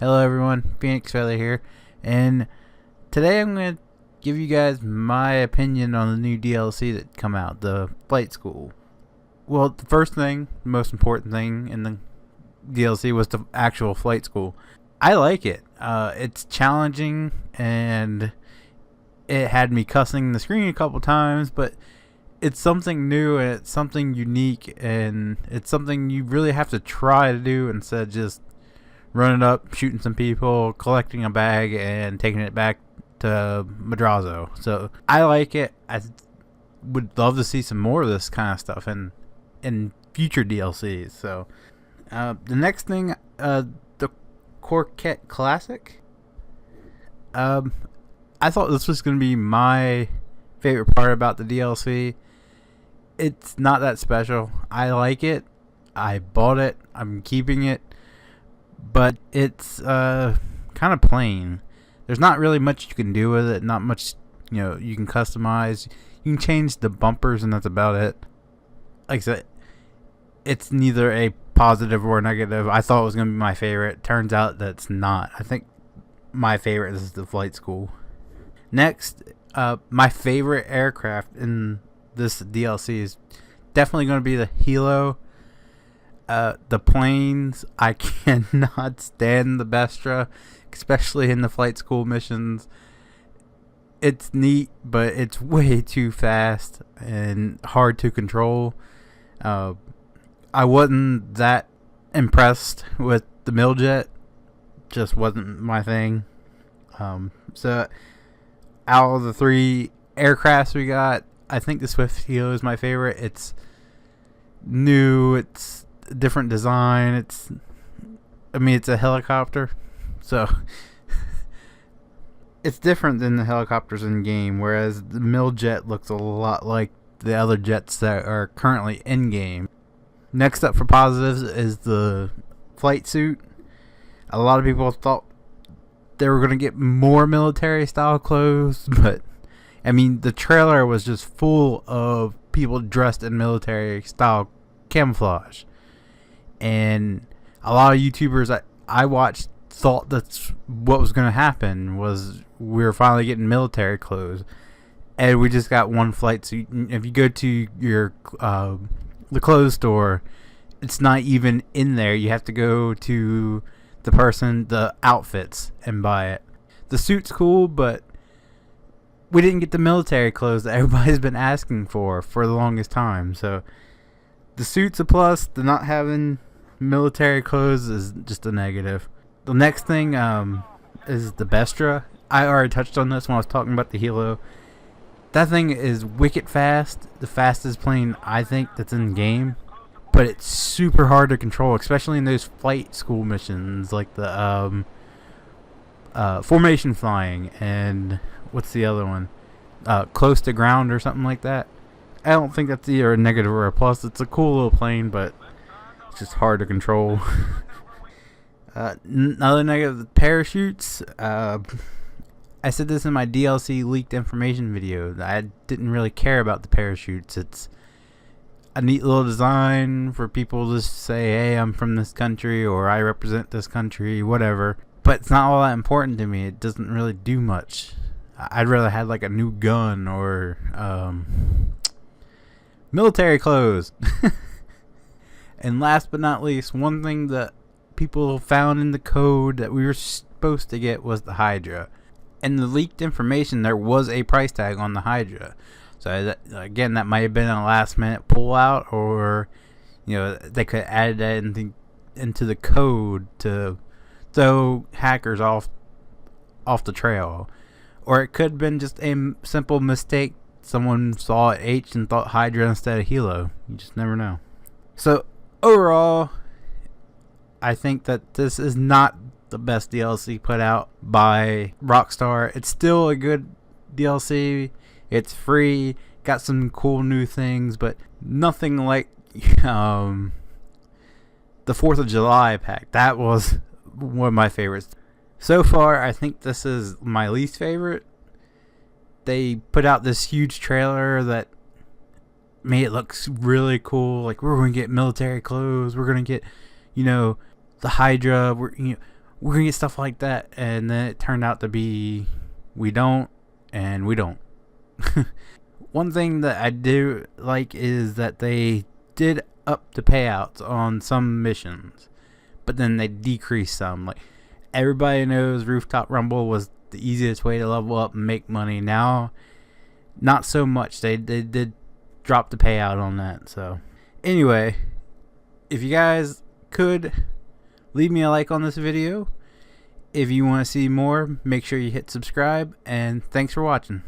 Hello everyone, Phoenix Feather here, and today I'm going to give you guys my opinion on the new DLC that come out, the Flight School. Well, the first thing, the most important thing in the DLC was the actual Flight School. I like it. It's challenging, and it had me cussing the screen a couple times, but it's something new and it's something unique, and it's something you really have to try to do instead of just running up, shooting some people, collecting a bag, and taking it back to Madrazo. So I like it. I would love to see some more of this kind of stuff in future DLCs. So the next thing, the Corkit Classic. I thought this was going to be my favorite part about the DLC. It's not that special. I like it. I bought it. I'm keeping it. But it's kind of plain. There's not really much you can do with it. Not much, you can customize. You can change the bumpers, and that's about it. Like I said, it's neither a positive or a negative. I thought it was going to be my favorite. Turns out that's not. I think my favorite is the Flight School. Next, my favorite aircraft in this DLC is definitely going to be the Helo. The planes, I cannot stand the Bestra, especially in the Flight School missions. It's neat, but it's way too fast and hard to control. I wasn't that impressed with the Miljet. Just wasn't my thing. So out of the three aircrafts we got, I think the Swift Helo is my favorite. It's new. It's different design. It's a helicopter, so it's different than the helicopters in game, whereas the Miljet looks a lot like the other jets that are currently in game. Next up for positives is the flight suit. A lot of people thought they were going to get more military style clothes, but the trailer was just full of people dressed in military style camouflage. And a lot of YouTubers I watched thought that's what was going to happen, was we were finally getting military clothes. And we just got one flight suit. If you go to your the clothes store, it's not even in there. You have to go to the outfits, and buy it. The suit's cool, but we didn't get the military clothes that everybody's been asking for the longest time. So the suit's a plus. The not having military clothes is just a negative. The next thing is the Bestra. I already touched on this when I was talking about the Helo. That thing is wicked fast. The fastest plane I think that's in the game. But it's super hard to control, especially in those Flight School missions, like the formation flying, and what's the other one? Close to ground or something like that. I don't think that's either a negative or a plus. It's a cool little plane, but it's just hard to control. Another negative, the parachutes. I said this in my DLC leaked information video. I didn't really care about the parachutes. It's a neat little design for people to say, hey, I'm from this country, or I represent this country, whatever. But it's not all that important to me. It doesn't really do much. I'd rather have like a new gun or military clothes. And last but not least, one thing that people found in the code that we were supposed to get was the Hydra. In the leaked information, there was a price tag on the Hydra. So that might have been a last minute pullout, or they could add that into the code to throw hackers off the trail, or it could have been just a simple mistake. Someone saw H and thought Hydra instead of Helo. You just never know. So overall, I think that this is not the best DLC put out by Rockstar. It's still a good DLC. It's free, got some cool new things, but nothing like the 4th of July pack. That was one of my favorites. So far, I think this is my least favorite. They put out this huge trailer that made it look really cool. Like, we're going to get military clothes. We're going to get, the Hydra. we're gonna get stuff like that, and then it turned out to be we don't, and we don't. One thing that I do like is that they did up the payouts on some missions, but then they decreased some. Like, everybody knows Rooftop Rumble was the easiest way to level up and make money. Now, not so much. They did drop the payout on that. So, anyway, if you guys could leave me a like on this video. If you want to see more, make sure you hit subscribe, and thanks for watching.